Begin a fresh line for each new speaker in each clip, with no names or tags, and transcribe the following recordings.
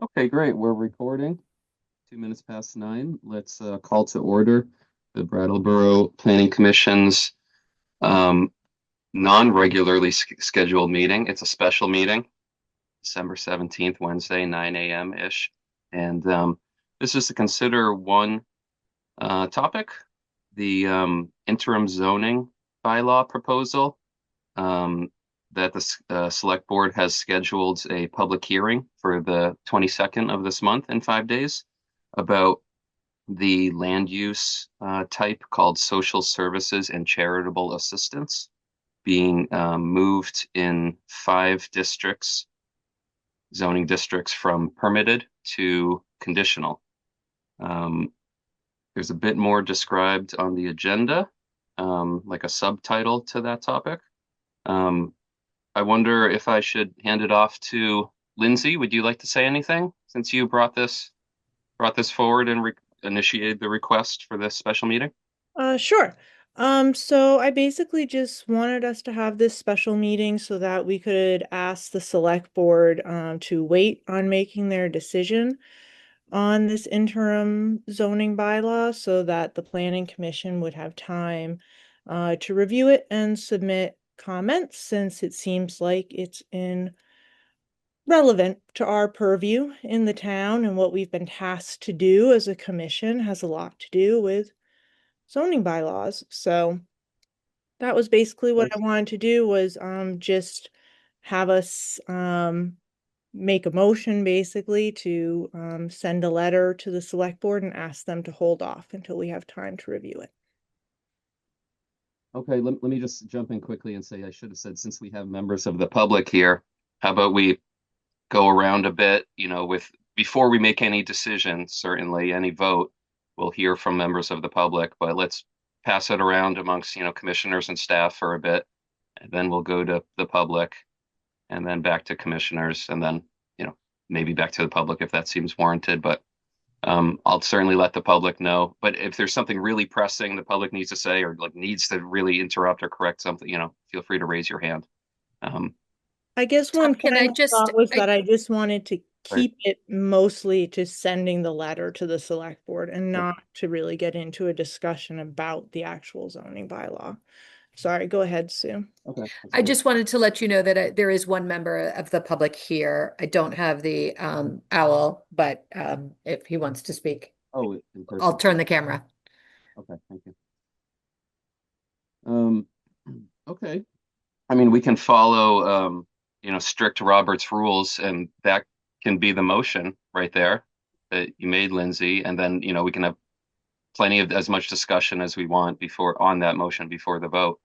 Okay, great. We're recording. 2 minutes past 9. Let's call to order the Brattleboro Planning Commission's um, non-regularly scheduled meeting. It's a special meeting, December 17th, Wednesday, 9 a.m. ish. And this is to consider one topic, the interim zoning bylaw proposal that the select board has scheduled a public hearing for the 22nd of this month in 5 days about the land use type called social services and charitable assistance being moved in 5 districts, zoning districts from permitted to conditional. There's a bit more described on the agenda, like a subtitle to that topic. Um, I wonder if I should hand it off to Lindsay. Would you like to say anything since you brought this forward and re initiated the request for this special meeting?
Sure. So I basically just wanted us to have this special meeting so that we could ask the select board to wait on making their decision on this interim zoning bylaw so that the planning commission would have time to review it and submit comments since it seems like it's in relevant to our purview in the town, and what we've been tasked to do as a commission has a lot to do with zoning bylaws. So that was basically what
Okay.
I wanted to do was just have us make a motion basically to send a letter to the select board and ask them to hold off until we have time to review it.
Okay, let me just jump in quickly and say I should have said since we have members of the public here, how about we go around a bit, with before we make any decision, certainly any vote, we'll hear from members of the public, but let's pass it around amongst, commissioners and staff for a bit, and then we'll go to the public and then back to commissioners and then, maybe back to the public if that seems warranted, but I'll certainly let the public know. But if there's something really pressing the public needs to say or like needs to really interrupt or correct something, feel free to raise your hand. Um,
I guess
Tom,
one
can I
final
just,
thought was
I,
that I just wanted to
right.
keep it mostly to sending the letter to the select board and
Yep.
not to really get into a discussion about the actual zoning bylaw. Sorry, go ahead, Sue.
Okay, that's
I
great.
just wanted to let you know that there is one member of the public here. I don't have the owl, but if he wants to speak,
Oh, in
I'll
person.
turn the camera.
Okay, thank you. Um, okay. I mean, we can follow, strict Robert's rules, and that can be the motion right there that you made, Lindsay. And then, we can have plenty of as much discussion as we want before on that motion before the vote.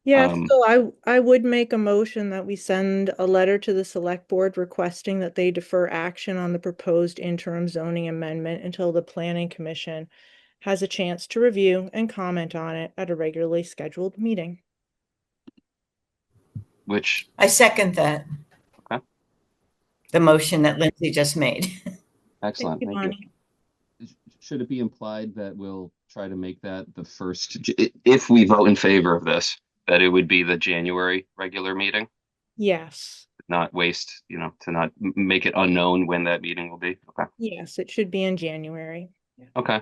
Yeah,
Um,
so I would make a motion that we send a letter to the select board requesting that they defer action on the proposed interim zoning amendment until the planning commission has a chance to review and comment on it at a regularly scheduled meeting.
which,
I second that,
okay,
the motion that Lindsay just made.
Thank
excellent.
you,
Thank you.
Bonnie.
Should it be implied that we'll try to make that the first, if we vote in favor of this, that it would be the January regular meeting?
Yes.
Not waste, to not make it unknown when that meeting will be. Okay.
Yes, it should be in January. Yeah.
Okay.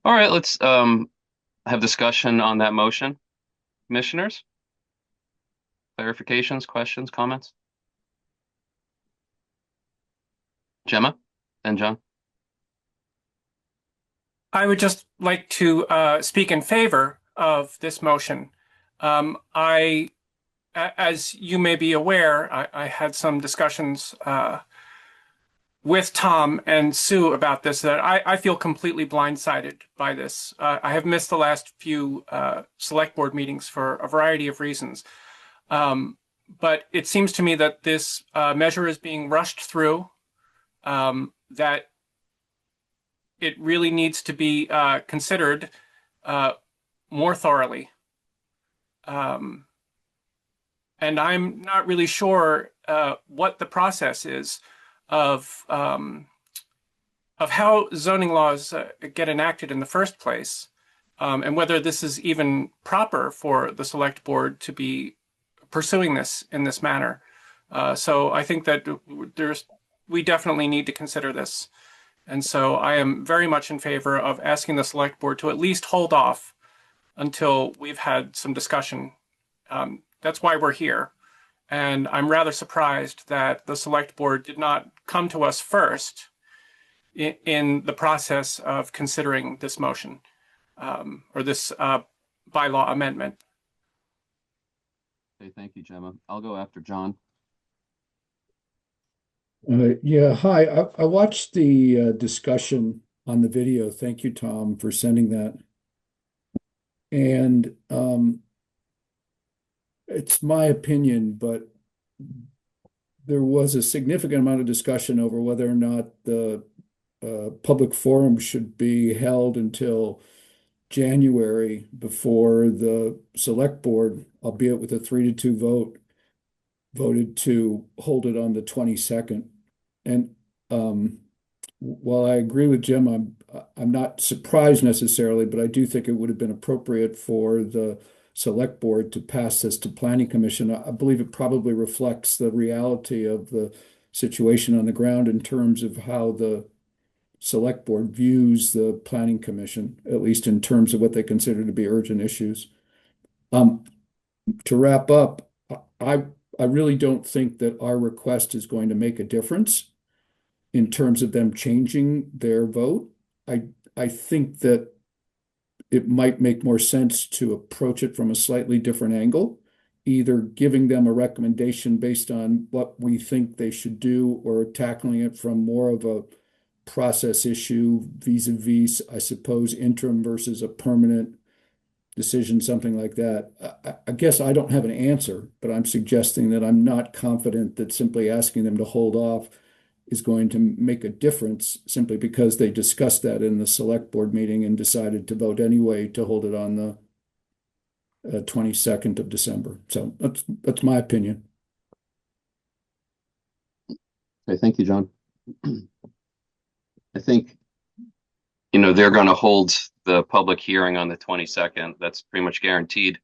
All right, let's have discussion on that motion. Commissioners, clarifications, questions, comments? Gemma and John?
I would just like to speak in favor of this motion. As you may be aware, I had some discussions with Tom and Sue about this, that I feel completely blindsided by this. I have missed the last few select board meetings for a variety of reasons. But it seems to me that this measure is being rushed through, that it really needs to be considered more thoroughly. Um, and I'm not really sure what the process is of how zoning laws get enacted in the first place, and whether this is even proper for the select board to be pursuing this in this manner. So I think that there's we definitely need to consider this. And so I am very much in favor of asking the select board to at least hold off until we've had some discussion. That's why we're here. And I'm rather surprised that the select board did not come to us first in the process of considering this motion or this bylaw amendment.
Okay, thank you, Gemma. I'll go after John.
Yeah, hi. I watched the discussion on the video. Thank you, Tom, for sending that. And it's my opinion, but there was a significant amount of discussion over whether or not the public forum should be held until January before the select board, albeit with a 3-2 vote, voted to hold it on the 22nd. And while I agree with Jim, I'm not surprised necessarily, but I do think it would have been appropriate for the select board to pass this to planning commission. I believe it probably reflects the reality of the situation on the ground in terms of how the select board views the planning commission, at least in terms of what they consider to be urgent issues. To wrap up, I really don't think that our request is going to make a difference in terms of them changing their vote. I think that it might make more sense to approach it from a slightly different angle, either giving them a recommendation based on what we think they should do, or tackling it from more of a process issue vis-a-vis, I suppose, interim versus a permanent decision, something like that. I guess I don't have an answer, but I'm suggesting that I'm not confident that simply asking them to hold off is going to make a difference, simply because they discussed that in the select board meeting and decided to vote anyway to hold it on the 22nd of December. So that's my opinion.
Okay, thank you, John. I think, they're going to hold the public hearing on the 22nd. That's pretty much guaranteed.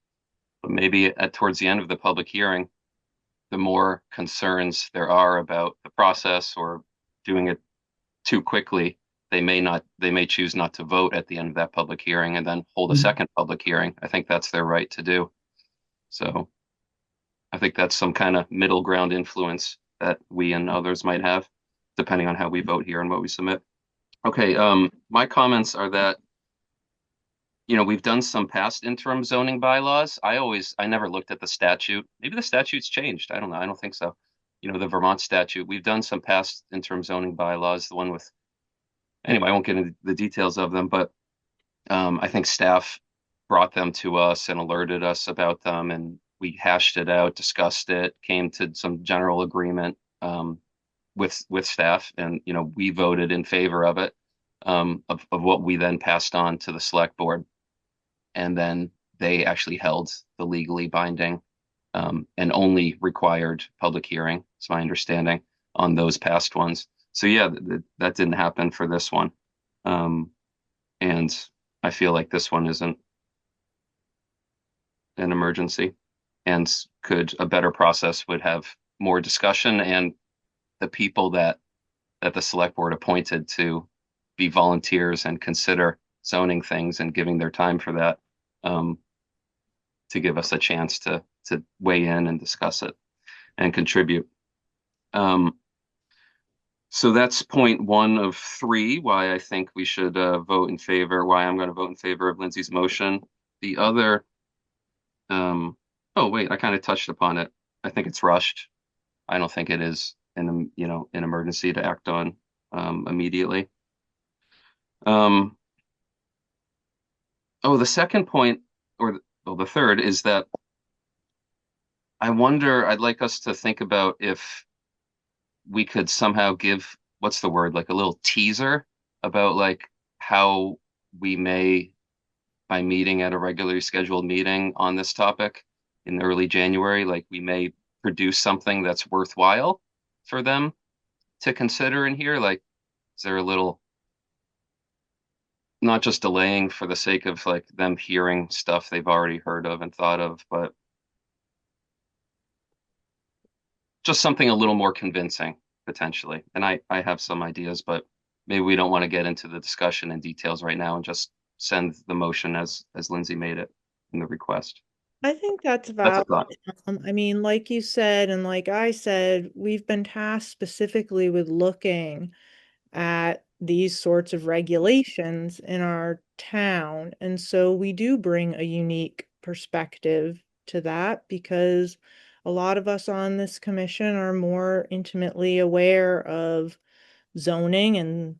But maybe towards the end of the public hearing, the more concerns there are about the process or doing it too quickly, they may choose not to vote at the end of that public hearing and then hold a second public hearing. I think that's their right to do. So I think that's some kind of middle ground influence that we and others might have, depending on how we vote here and what we submit. Okay, my comments are that, we've done some past interim zoning bylaws. I never looked at the statute. Maybe the statute's changed. I don't know. I don't think so. The Vermont statute. We've done some past interim zoning bylaws, the one with, anyway, I won't get into the details of them, but I think staff brought them to us and alerted us about them, and we hashed it out, discussed it, came to some general agreement with staff, and we voted in favor of it, of what we then passed on to the select board, and then they actually held the legally binding and only required public hearing, it's my understanding, on those past ones. So yeah, that didn't happen for this one, and I feel like this one isn't an emergency, and a better process would have more discussion, and the people that the select board appointed to be volunteers and consider zoning things and giving their time for that, to give us a chance to weigh in and discuss it and contribute. So that's point 1 of 3, why I think we should vote in favor, why I'm going to vote in favor of Lindsay's motion. The other, oh wait, I kind of touched upon it. I think it's rushed. I don't think it is an emergency to act on immediately. The second point, the third, is that I'd like us to think about if we could somehow give, what's the word, like a little teaser about like how we may, by meeting at a regularly scheduled meeting on this topic in early January, like we may produce something that's worthwhile for them to consider in here. Like, is there a little, not just delaying for the sake of like them hearing stuff they've already heard of and thought of, but just something a little more convincing potentially. And I have some ideas, but maybe we don't want to get into the discussion and details right now and just send the motion as Lindsay made it in the request.
I think that's
That's a
valid.
thought.
I mean, like you said, and like I said, we've been tasked specifically with looking at these sorts of regulations in our town. And so we do bring a unique perspective to that because a lot of us on this commission are more intimately aware of zoning and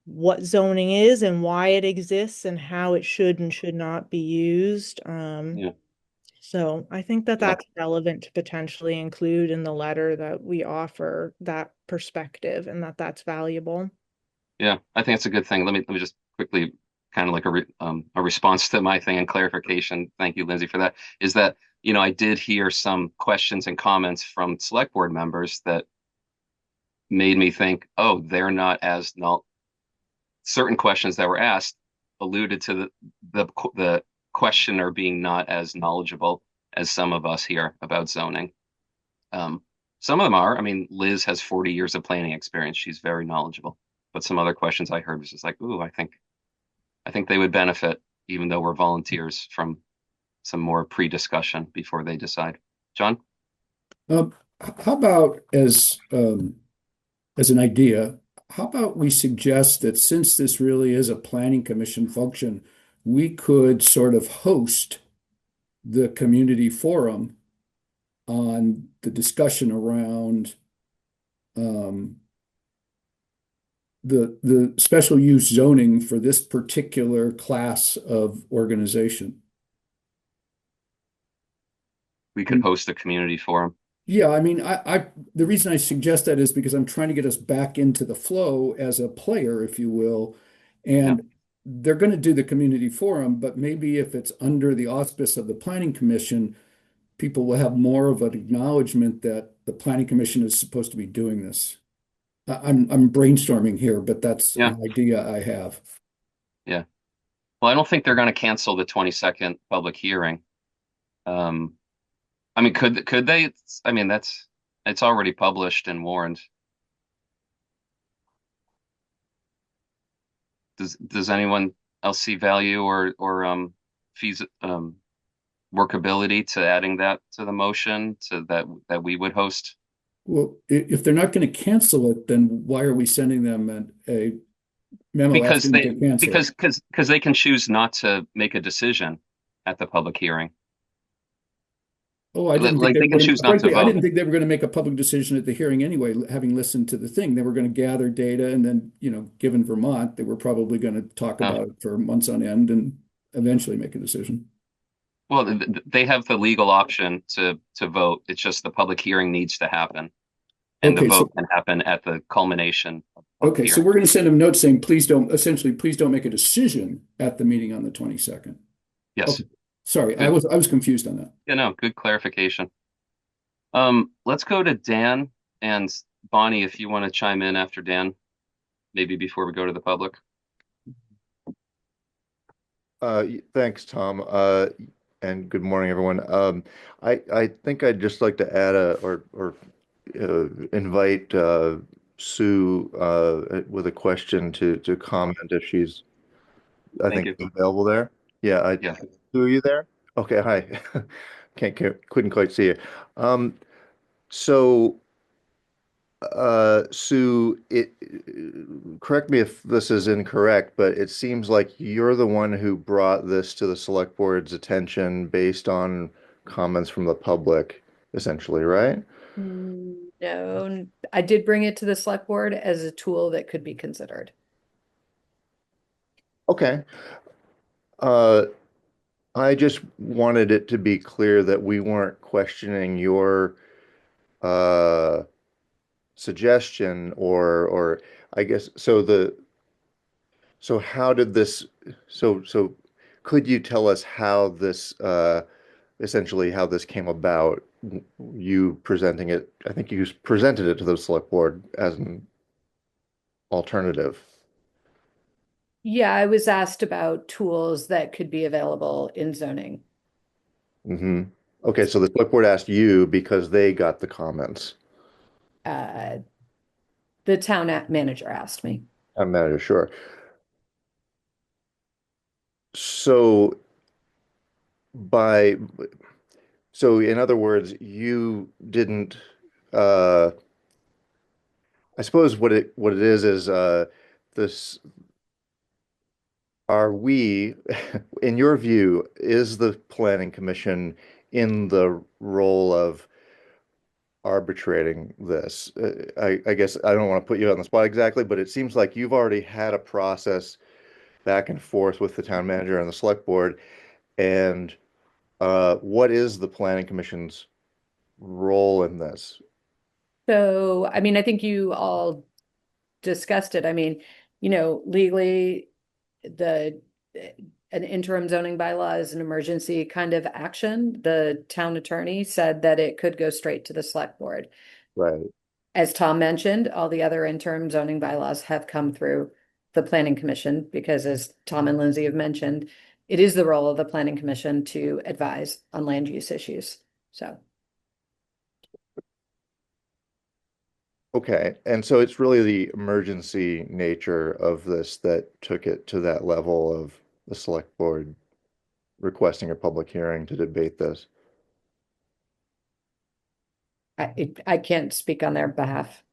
what zoning is and why it exists and how it should and should not be used.
Yeah.
So I think that
Yeah.
that's relevant to potentially include in the letter that we offer that perspective and that that's valuable.
Yeah, I think it's a good thing. Let me just quickly kind of like a response to my thing and clarification. Thank you, Lindsay, for that. Is that, I did hear some questions and comments from select board members that made me think, oh, they're not as no certain questions that were asked alluded to the questioner being not as knowledgeable as some of us here about zoning. Um, some of them are. I mean, Liz has 40 years of planning experience. She's very knowledgeable. But some other questions I heard was just like, ooh, I think they would benefit, even though we're volunteers, from some more pre-discussion before they decide. John?
How about as an idea, how about we suggest that since this really is a planning commission function, we could sort of host the community forum on the discussion around the special use zoning for this particular class of organization.
We could host a community forum.
Yeah, I mean, the reason I suggest that is because I'm trying to get us back into the flow as a player, if you will.
Yeah.
And they're going to do the community forum, but maybe if it's under the auspice of the planning commission, people will have more of an acknowledgement that the planning commission is supposed to be doing this. I'm brainstorming here, but that's
Yeah.
an idea I have.
Yeah. Well, I don't think they're going to cancel the 22nd public hearing. I mean, could they? I mean, it's already published and warned. Does anyone else see value or fees workability to adding that to the motion to that we would host?
Well, if they're not going to cancel it, then why are we sending them a memo
Because
asking them to cancel it?
because they can choose not to make a decision at the public hearing.
Oh, I didn't think
Like
they
they
were
can
going
choose
to,
not to
frankly, I
vote.
didn't think they were going to make a public decision at the hearing anyway, having listened to the thing. They were going to gather data and then, given Vermont, they were probably going to talk
Oh.
about it for months on end and eventually make a decision.
Well, they have the legal option to vote. It's just the public hearing needs to happen, and the
Okay, so
vote can happen at the culmination of the public
okay, so
hearing.
we're going to send them notes saying, please don't make a decision at the meeting on the 22nd.
Yes.
Okay. Sorry, I
Good.
was confused on that.
Yeah, no, good clarification. Let's go to Dan and Bonnie, if you want to chime in after Dan, maybe before we go to the public.
Thanks, Tom. And good morning, everyone. I think I'd just like to add or invite Sue with a question to comment if she's, I
Thank
think,
you.
available there. Yeah,
Yeah.
Sue, are you there? Okay, hi. Couldn't quite see you. So, Sue, correct me if this is incorrect, but it seems like you're the one who brought this to the select board's attention based on comments from the public, essentially, right?
No, I did bring it to the select board as a tool that could be considered.
Okay. Uh, I just wanted it to be clear that we weren't questioning your uh, suggestion or I guess so how did this so could you tell us how this essentially how this came about? You presenting it, I think you presented it to the select board as an alternative.
Yeah, I was asked about tools that could be available in zoning.
Hmm. Okay, so the select board asked you because they got the comments.
Uh, The manager asked me.
Town manager, sure. So by, so in other words, you didn't, uh, I suppose what it is this, are we, in your view, is the planning commission in the role of arbitrating this? I guess I don't want to put you on the spot exactly, but it seems like you've already had a process back and forth with the town manager and the select board. And what is the planning commission's role in this?
So, I mean, I think you all discussed it. I mean, legally, the an interim zoning bylaw is an emergency kind of action. The town attorney said that it could go straight to the select board.
Right.
As Tom mentioned, all the other interim zoning bylaws have come through the planning commission because, as Tom and Lindsay have mentioned, it is the role of the planning commission to advise on land use issues. So.
Okay, and so it's really the emergency nature of this that took it to that level of the select board requesting a public hearing to debate this.
I can't speak on their behalf.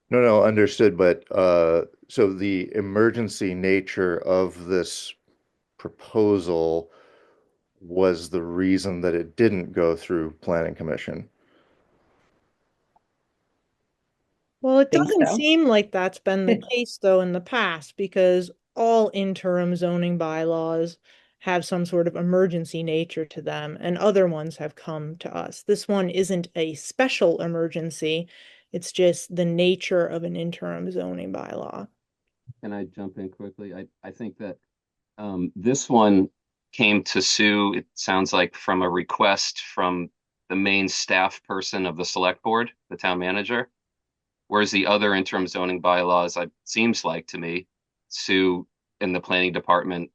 No, no, understood, but so the emergency nature of this proposal was the reason that it didn't go through planning commission.
Well, it
Think
doesn't
so.
seem like that's been the case though in the past because all interim zoning bylaws have some sort of emergency nature to them and other ones have come to us. This one isn't a special emergency. It's just the nature of an interim zoning bylaw.
Can I jump in quickly? I think that this one came to Sue, it sounds like from a request from the main staff person of the select board, the town manager. Whereas the other interim zoning bylaws, it seems like to me, Sue in the planning department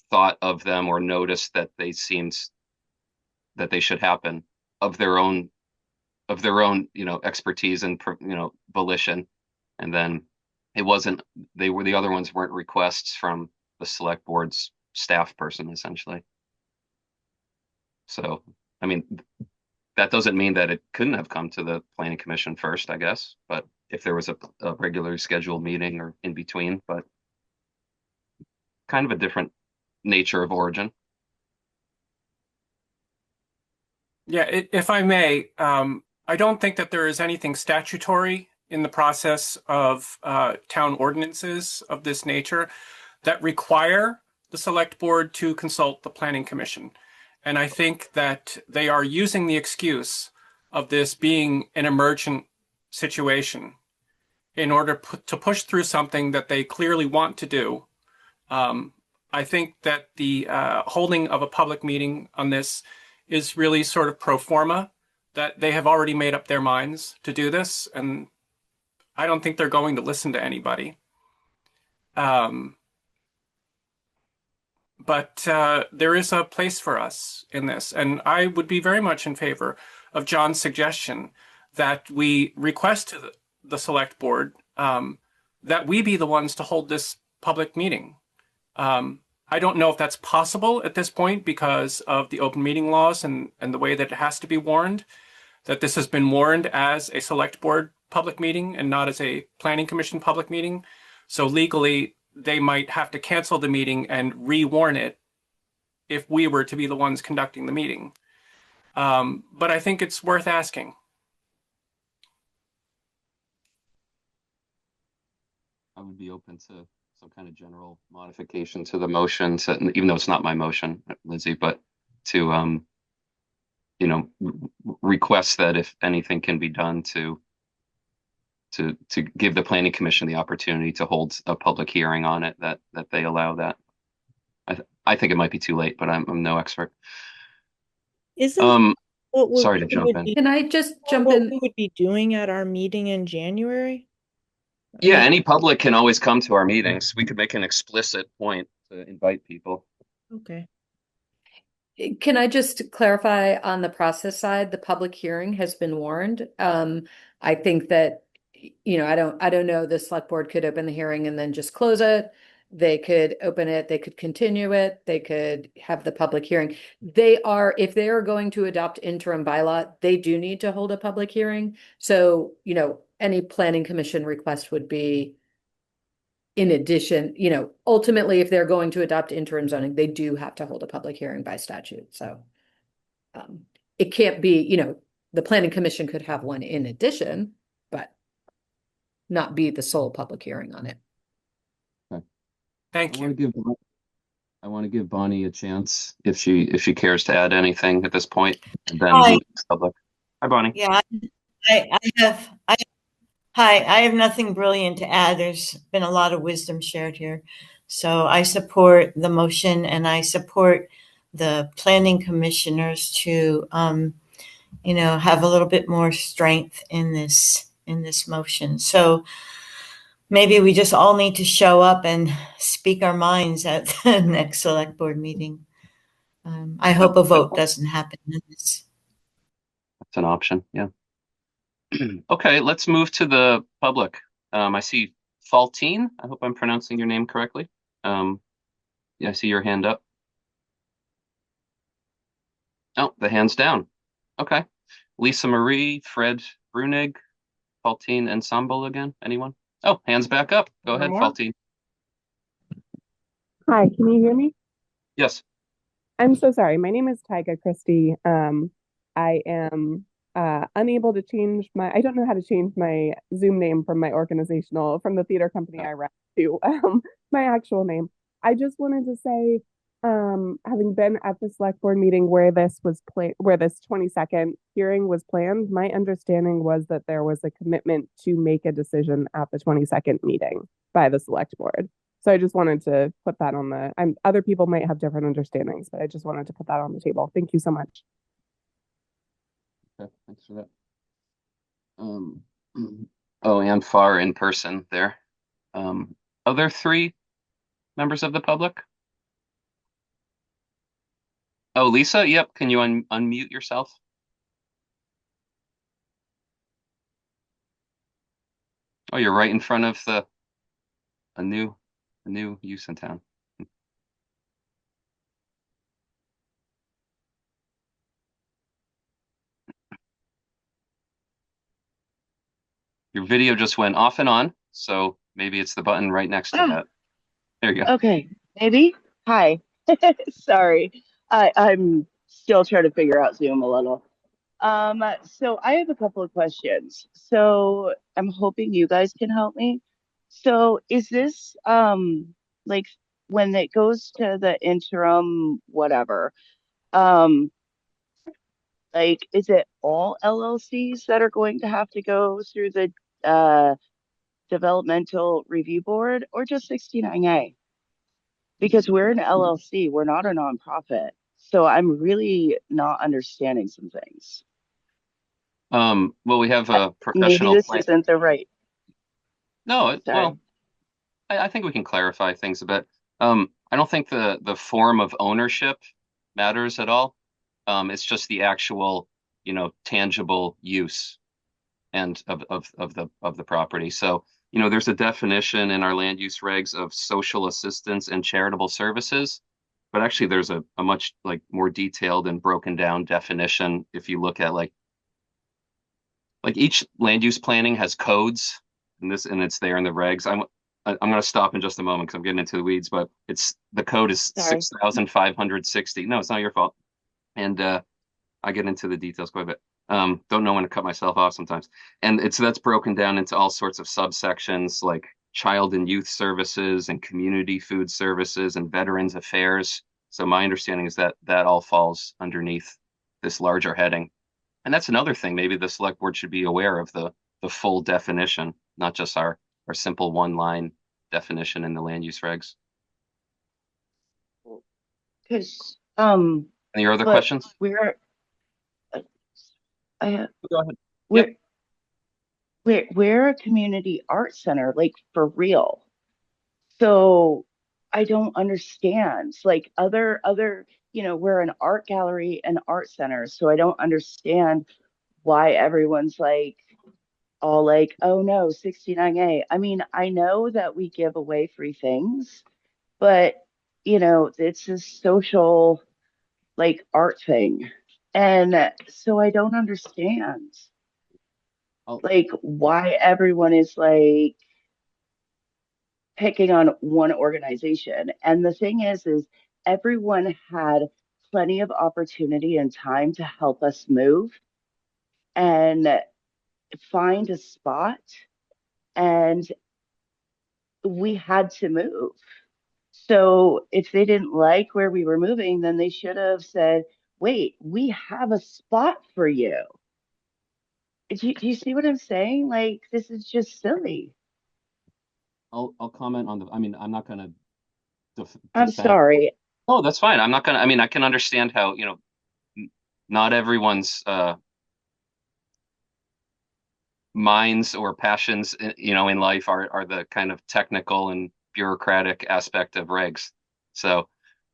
thought of them or noticed that they seemed that they should happen of their own expertise and volition. And then it wasn't the other ones weren't requests from the select board's staff person essentially. So I mean that doesn't mean that it couldn't have come to the planning commission first, I guess, but if there was a regularly scheduled meeting or in between, but kind of a different nature of origin.
Yeah, if I may, I don't think that there is anything statutory in the process of town ordinances of this nature that require the select board to consult the planning commission. And I think that they are using the excuse of this being an emergent situation in order to push through something that they clearly want to do. I think that the holding of a public meeting on this is really sort of pro forma, that they have already made up their minds to do this, and I don't think they're going to listen to anybody. But there is a place for us in this, and I would be very much in favor of John's suggestion that we request to the select board that we be the ones to hold this public meeting. I don't know if that's possible at this point because of the open meeting laws and the way that it has to be warned, that this has been warned as a select board public meeting and not as a planning commission public meeting. So legally, they might have to cancel the meeting and re-warn it if we were to be the ones conducting the meeting. But I think it's worth asking.
I would be open to some kind of general modification to the motion, even though it's not my motion, Lindsay, but to request that if anything can be done to give the planning commission the opportunity to hold a public hearing on it, that they allow that. I think it might be too late, but I'm no expert.
Isn't what
Sorry to jump in.
Can I just jump
what
in?
we would be doing at our meeting in January?
Yeah, any public can always come to our meetings. We could make an explicit point to invite people.
Okay.
Can I just clarify on the process side, the public hearing has been warned. I think that, I don't know, the select board could open the hearing and then just close it. They could open it, they could continue it, they could have the public hearing. If they are going to adopt interim bylaw, they do need to hold a public hearing. So, any planning commission request would be in addition, ultimately, if they're going to adopt interim zoning, they do have to hold a public hearing by statute. So it can't be, the planning commission could have one in addition, but not be the sole public hearing on it.
Thank you.
I want to give Bonnie a chance if she cares to add anything at this point, and then
Hi.
move to public. Hi, Bonnie.
Yeah, I have nothing brilliant to add. There's been a lot of wisdom shared here. So I support the motion and I support the planning commissioners to, have a little bit more strength in this motion. So maybe we just all need to show up and speak our minds at the next select board meeting. I hope a vote doesn't happen in this.
That's an option. Yeah. Okay, let's move to the public. I see Faltine. I hope I'm pronouncing your name correctly. Yeah, I see your hand up. Oh, the hand's down. Okay. Lisa Marie, Fred Brunig, Faltine, and Sambol again. Anyone? Oh, hands back up. Go ahead, Faltine.
Hi, can you hear me?
Yes.
I'm so sorry. My name is Tyga Christie. I am unable to change I don't know how to change my Zoom name from from the theater company I run to my actual name. I just wanted to say, having been at the select board meeting where this 22nd hearing was planned, my understanding was that there was a commitment to make a decision at the 22nd meeting by the select board. So I just wanted to put that on other people might have different understandings, but I just wanted to put that on the table. Thank you so much.
Okay, thanks for that. Oh, and far in person there. Other three members of the public? Oh, Lisa, yep. Can you unmute yourself? Oh, you're right in front of a new use in town. Your video just went off and on, so maybe it's the button right next to that. There you go.
Okay, maybe. Hi. Sorry. I'm still trying to figure out Zoom a little. So I have a couple of questions. So I'm hoping you guys can help me. So is this like when it goes to the interim whatever, um like is it all LLCs that are going to have to go through the uh developmental review board or just 69A? Because we're an LLC, we're not a nonprofit. So I'm really not understanding some things.
Well, we have a
Maybe
professional
this
plan.
isn't the right.
No,
Sorry.
well, I think we can clarify things a bit. I don't think the form of ownership matters at all. It's just the actual, tangible use and of the property. So, there's a definition in our land use regs of social assistance and charitable services, but actually there's a much more detailed and broken down definition if you look at like each land use planning has codes and it's there in the regs. I'm going to stop in just a moment because I'm getting into the weeds, but the code is 6,560. No, it's not your fault. And I get into the details quite a bit. Don't know when to cut myself off sometimes. And that's broken down into all sorts of subsections like child and youth services and community food services and veterans affairs. So my understanding is that all falls underneath this larger heading. And that's another thing. Maybe the select board should be aware of the full definition, not just our simple one-line definition in the land use regs.
Because
Any other questions?
We're
Go ahead.
we're a community art center, like for real. So I don't understand. Like other, we're an art gallery and art center. So I don't understand why everyone's like all like, oh no, 69A. I mean, I know that we give away free things, but it's a social like art thing. And so I don't understand
I'll,
like why everyone is like picking on one organization. And the thing is everyone had plenty of opportunity and time to help us move and find a spot. And we had to move. So if they didn't like where we were moving, then they should have said, wait, we have a spot for you. Do you see what I'm saying? Like, this is just silly.
I'll comment on I mean, I'm not going to
I'm
defend.
sorry.
Oh, that's fine. I'm not going to, I mean, I can understand how, not everyone's minds or passions, in life are the kind of technical and bureaucratic aspect of regs. So,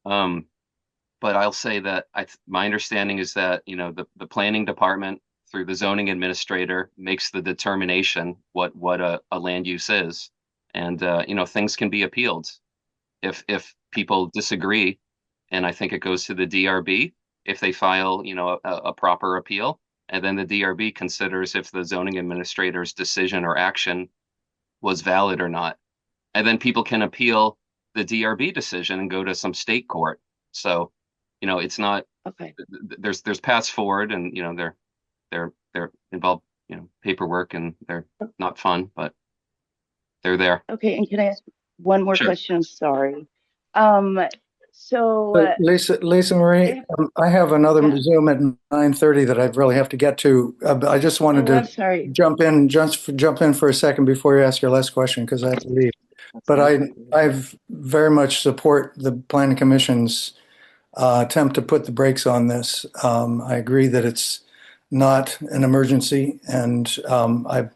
um, but I'll say that my understanding is that, the planning department through the zoning administrator makes the determination what a land use is. And, things can be appealed if people disagree. And I think it goes to the DRB if they file, a proper appeal. And then the DRB considers if the zoning administrator's decision or action was valid or not. And then people can appeal the DRB decision and go to some state court. So, it's not,
Okay.
there's paths forward, and, they're involved, paperwork, and they're not fun, but they're there.
Okay. And can I ask one more
Sure.
question? I'm sorry. Um, so
Lisa Marie, I have another
yeah.
Zoom at 9:30 that I really have to get to. I just wanted
Oh, I'm
to
sorry.
jump in for a second before you ask your last question because I have to leave. But I very much support the Planning Commission's attempt to put the brakes on this. I agree that it's not an emergency, and I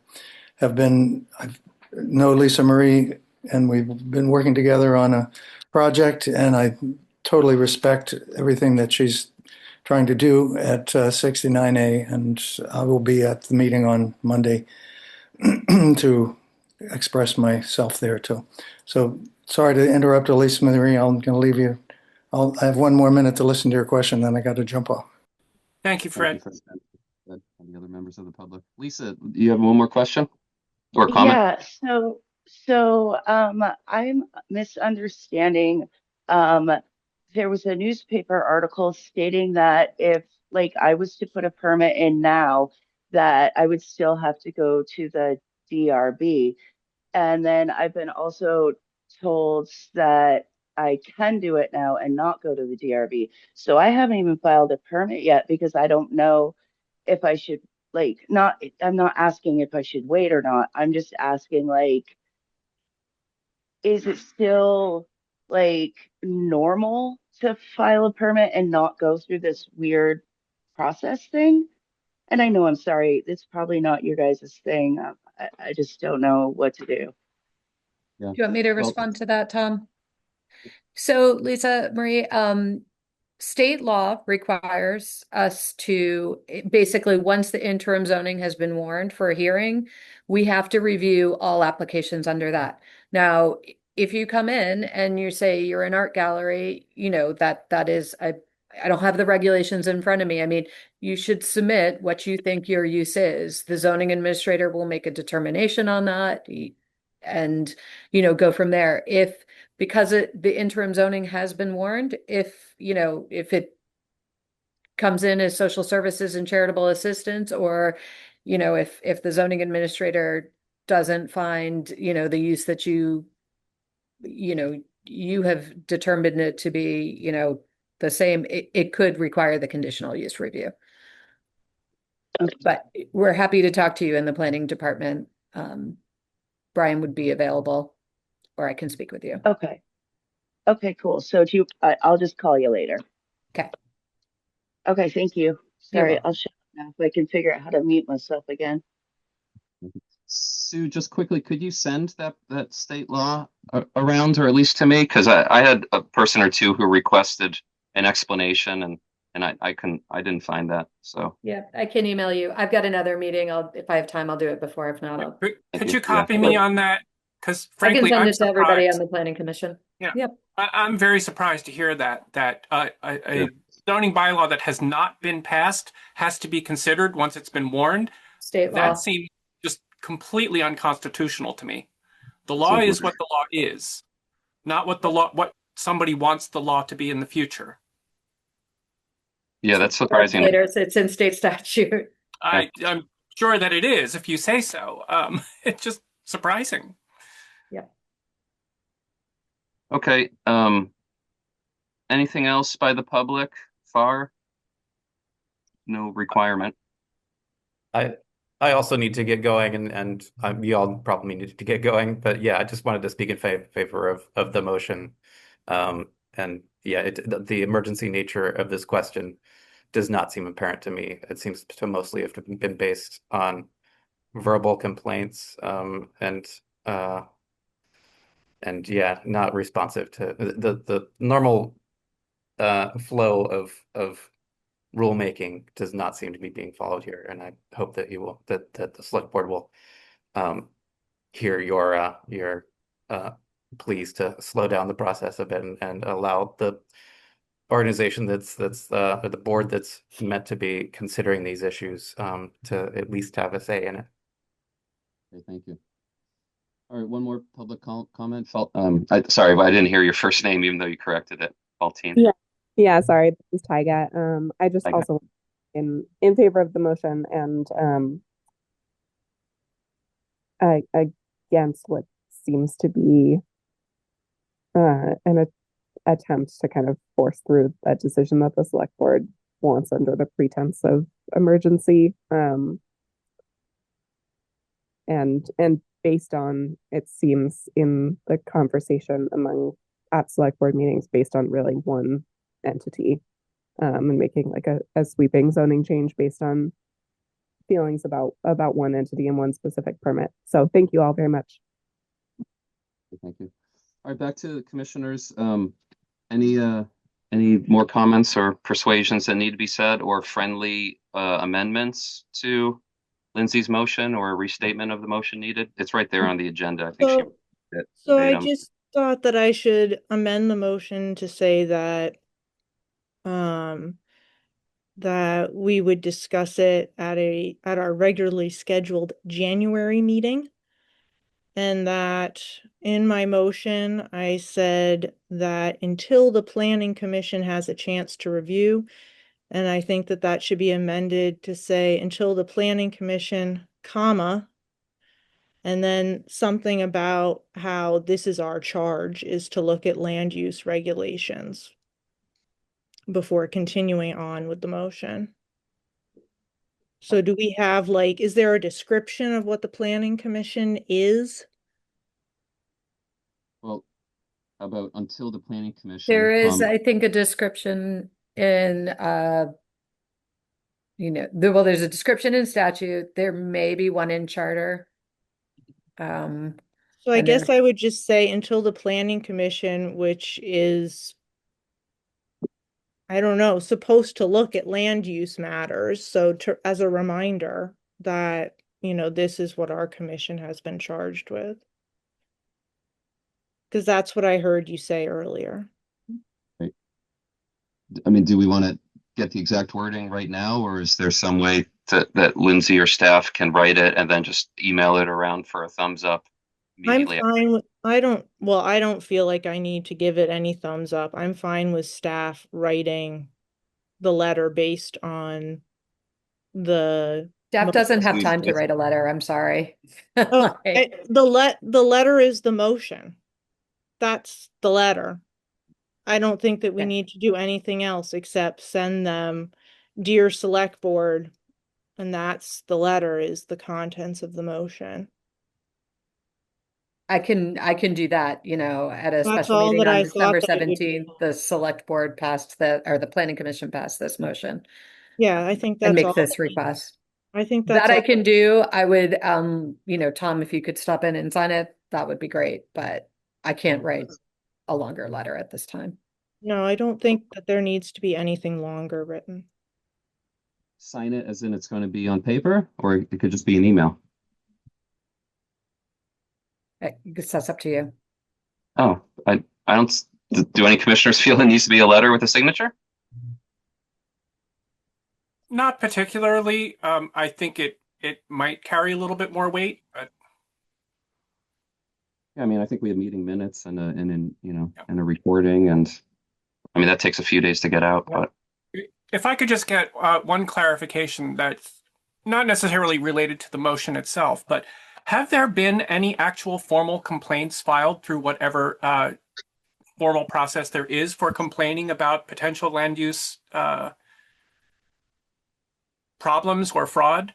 know Lisa Marie, and we've been working together on a project, and I totally respect everything that she's trying to do at 69A, and I will be at the meeting on Monday to express myself there too. So sorry to interrupt, Lisa Marie. I'm going to leave you. I have one more minute to listen to your question, then I got to jump off.
Thank you, Fred.
Any other members of the public? Lisa, do you have one more question or comment?
Yeah, so I'm misunderstanding. Um, there was a newspaper article stating that if like I was to put a permit in now, that I would still have to go to the DRB. And then I've been also told that I can do it now and not go to the DRB. So I haven't even filed a permit yet because I don't know if I should like not I'm not asking if I should wait or not. I'm just asking like is it still like normal to file a permit and not go through this weird process thing? And I know I'm sorry, it's probably not your guys' thing. I just don't know what to do.
Yeah.
Do you want me to respond to that, Tom? So Lisa Marie, state law requires us to basically, once the interim zoning has been warned for a hearing, we have to review all applications under that. Now, if you come in and you say you're an art gallery, that is, I don't have the regulations in front of me. I mean, you should submit what you think your use is. The zoning administrator will make a determination on that and, go from there. Because the interim zoning has been warned, if it comes in as social services and charitable assistance, or, if the zoning administrator doesn't find, the use that you have determined it to be, the same, it could require the conditional use review. But we're happy to talk to you in the planning department. Brian would be available, or I can speak with you.
Okay. Okay, cool. So I'll just call you later.
Okay.
Okay, thank you.
You're
Sorry,
welcome.
I'll shut up now if I can figure out how to mute myself again.
Sue, just quickly, could you send that state law around, or at least to me? Because I had a person or two who requested an explanation, and and I didn't find that. So
Yeah, I can email you. I've got another meeting. If I have time, I'll do it before. If not, I'll.
thank
Could
you.
you
Yeah,
copy me on that? Because
I can
frankly,
send
I'm
it to everybody on
surprised.
the planning commission.
Yeah,
Yep.
I'm very surprised to hear that
yeah.
a zoning bylaw that has not been passed has to be considered once it's been warned.
State
That
law.
seems just completely unconstitutional to me. The
So
law is what the law is, not what somebody wants the law to be in the future.
yeah, that's surprising.
Legislators, it's in state statute.
I'm sure that it is if you say so. It's just surprising.
Yeah.
Okay. Anything else by the public? Far? No requirement.
I also need to get going, and you all probably need to get going. But yeah, I just wanted to speak in favor of the motion. And yeah, the emergency nature of this question does not seem apparent to me. It seems to mostly have been based on verbal complaints, and yeah, not responsive to the normal flow of rulemaking does not seem to be being followed here, and I hope that that the select board will hear your pleas to slow down the process a bit and allow the organization or the board that's meant to be considering these issues to at least have a say in it.
Okay, thank you. All right, one more public comment. Sorry, but I didn't hear your first name, even though you corrected it. Faultine.
Yeah. Yeah, sorry, this is Tyga. I just
Tyga.
also in favor of the motion and against what seems to be an attempt to kind of force through a decision that the select board wants under the pretense of emergency. And based on, it seems in the conversation among at select board meetings, based on really one entity, and making like a sweeping zoning change based on feelings about one entity and one specific permit. So thank you all very much.
Thank you. All right, back to the commissioners. Any more comments or persuasions that need to be said, or friendly amendments to Lindsay's motion or a restatement of the motion needed? It's right there on the agenda. I think she did
So I
verbatim.
just thought that I should amend the motion to say that that we would discuss it at our regularly scheduled January meeting. And that in my motion, I said that until the planning commission has a chance to review, and I think that that should be amended to say until the planning commission, comma, and then something about how this is our charge is to look at land use regulations before continuing on with the motion. So do we have is there a description of what the planning commission is?
Well, about until the planning commission.
There is, I think, a description in there's a description in statute. There may be one in charter.
So I
and
guess
then-
I would just say until the planning commission, which is, I don't know, supposed to look at land use matters. So as a reminder that, this is what our commission has been charged with. Because that's what I heard you say earlier.
I mean, do we want to get the exact wording right now, or is there some way that Lindsay or staff can write it and then just email it around for a thumbs up immediately?
I'm fine with, I don't feel like I need to give it any thumbs up. I'm fine with staff writing the letter based on the
Staff doesn't have
Please,
time to
yes.
write a letter. I'm sorry.
Oh, the letter is the motion. That's the letter. I don't think that we
Yeah.
need to do anything else except send them, dear select board, and that's the letter is the contents of the motion.
I can do that, at a
That's
special
all
meeting
that
on
I
December
thought that it would be.
17th, the select board or the planning commission passed this motion
Yeah, I think
and
that's
make
all.
this request.
I think
That
that's
I
all.
can do. I would, Tom, if you could stop in and sign it, that would be great, but I can't write a longer letter at this time.
No, I don't think that there needs to be anything longer written.
Sign it as in it's going to be on paper, or it could just be an email.
I guess that's up to you.
Oh, I don't. Do any commissioners feel it needs to be a letter with a signature?
Not particularly. I think it might carry a little bit more weight, but
Yeah, I mean, I think we have meeting minutes and
Yeah.
and a recording, and I mean that takes a few days to get out. But
if I could just get one clarification that's not necessarily related to the motion itself, but have there been any actual formal complaints filed through whatever formal process there is for complaining about potential land use problems or fraud?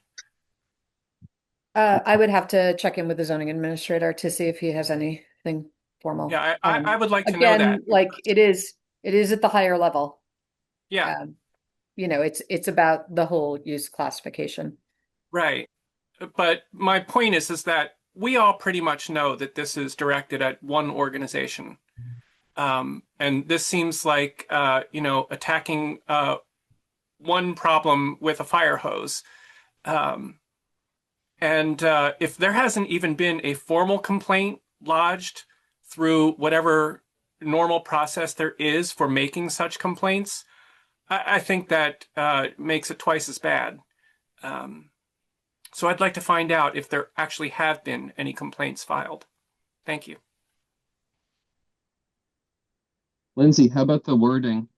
I would have to check in with the zoning administrator to see if he has anything formal.
Yeah, I would like to know
Again,
that.
like it is at the higher level.
Yeah,
It's about the whole use classification.
right. But my point is that we all pretty much know that this is directed at one organization. And this seems like, attacking one problem with a fire hose. And if there hasn't even been a formal complaint lodged through whatever normal process there is for making such complaints, I think that makes it twice as bad. So I'd like to find out if there actually have been any complaints filed. Thank you.
Lindsay, how about the wording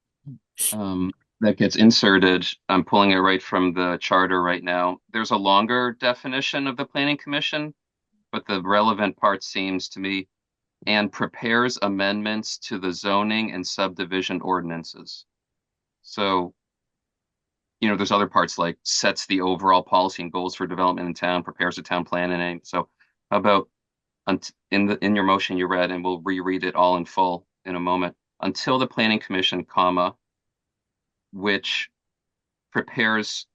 that gets inserted? I'm pulling it right from the charter right now. There's a longer definition of the planning commission, but the relevant part seems to me, and prepares amendments to the zoning and subdivision ordinances. So, there's other parts like sets the overall policy and goals for development in town, prepares a town plan, and so how about in your motion you read, and we'll reread it all in full in a moment, until the planning commission, comma, which prepares,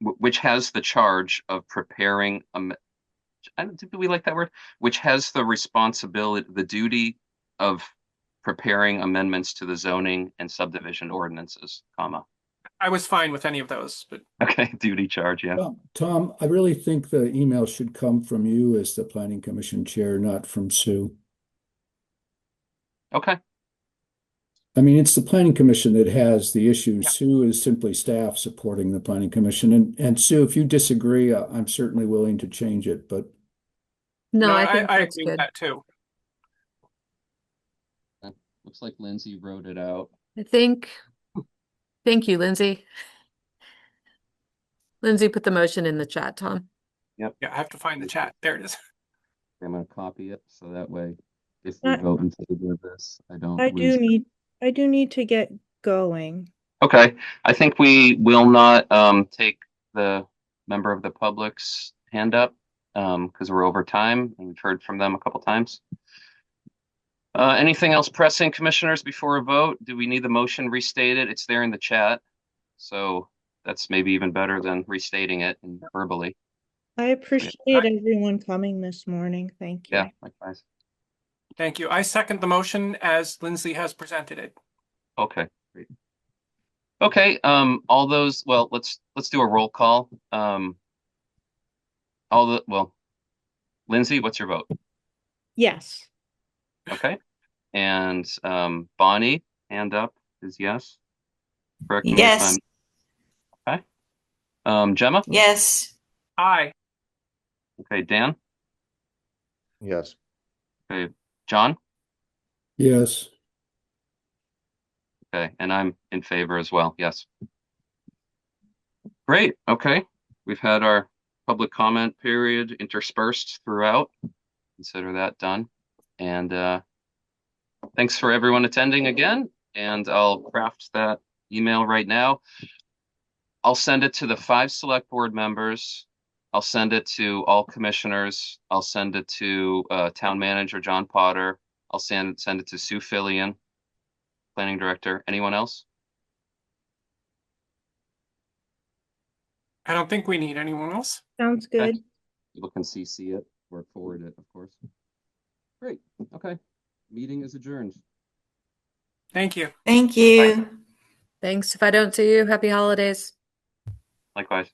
which has the charge of preparing, do we like that word? Which has the responsibility, the duty of preparing amendments to the zoning and subdivision ordinances, comma.
I was fine with any of those, but
Okay, duty charge, yeah.
Tom, I really think the email should come from you as the planning commission chair, not from Sue.
Okay,
I mean, it's the planning commission that has the issue.
Yeah.
Sue is simply staff supporting the planning commission. And Sue, if you disagree, I'm certainly willing to change it, but
No,
no,
I think
I
that's
agree with
good.
that too.
looks like Lindsay wrote it out.
Thank you, Lindsay. Lindsay put the motion in the chat, Tom.
Yep,
Yeah, I have to find the chat. There it is.
I'm gonna copy it so that way if we vote in favor of this, I don't
I
lose.
do need to get going.
Okay, I think we will not take the member of the public's hand up because we're over time and we've heard from them a couple times. Anything else pressing, commissioners, before a vote? Do we need the motion restated? It's there in the chat, so that's maybe even better than restating it verbally.
I appreciate everyone coming this morning. Thank you.
Yeah, likewise.
Thank you. I second the motion as Lindsay has presented it.
Okay, great. Okay, all those, well, let's do a roll call. Lindsay, what's your vote?
Yes.
Okay, and Bonnie, hand up is yes. Correct me if
Yes.
I'm okay. Gemma?
Yes.
Aye.
Okay, Dan?
Yes.
Okay, John?
yes.
Okay, and I'm in favor as well, yes. Great, okay. We've had our public comment period interspersed throughout. Consider that done. And thanks for everyone attending again. And I'll craft that email right now. I'll send it to the 5 select board members. I'll send it to all commissioners. I'll send it to town manager John Potter. I'll send it to Sue Fillion, planning director. Anyone else?
I don't think we need anyone else.
Sounds good.
People can CC it or forward it, of course. Great. Okay. Meeting is adjourned.
Thank you.
Thank you.
Thanks. If I don't see you, happy holidays.
Likewise.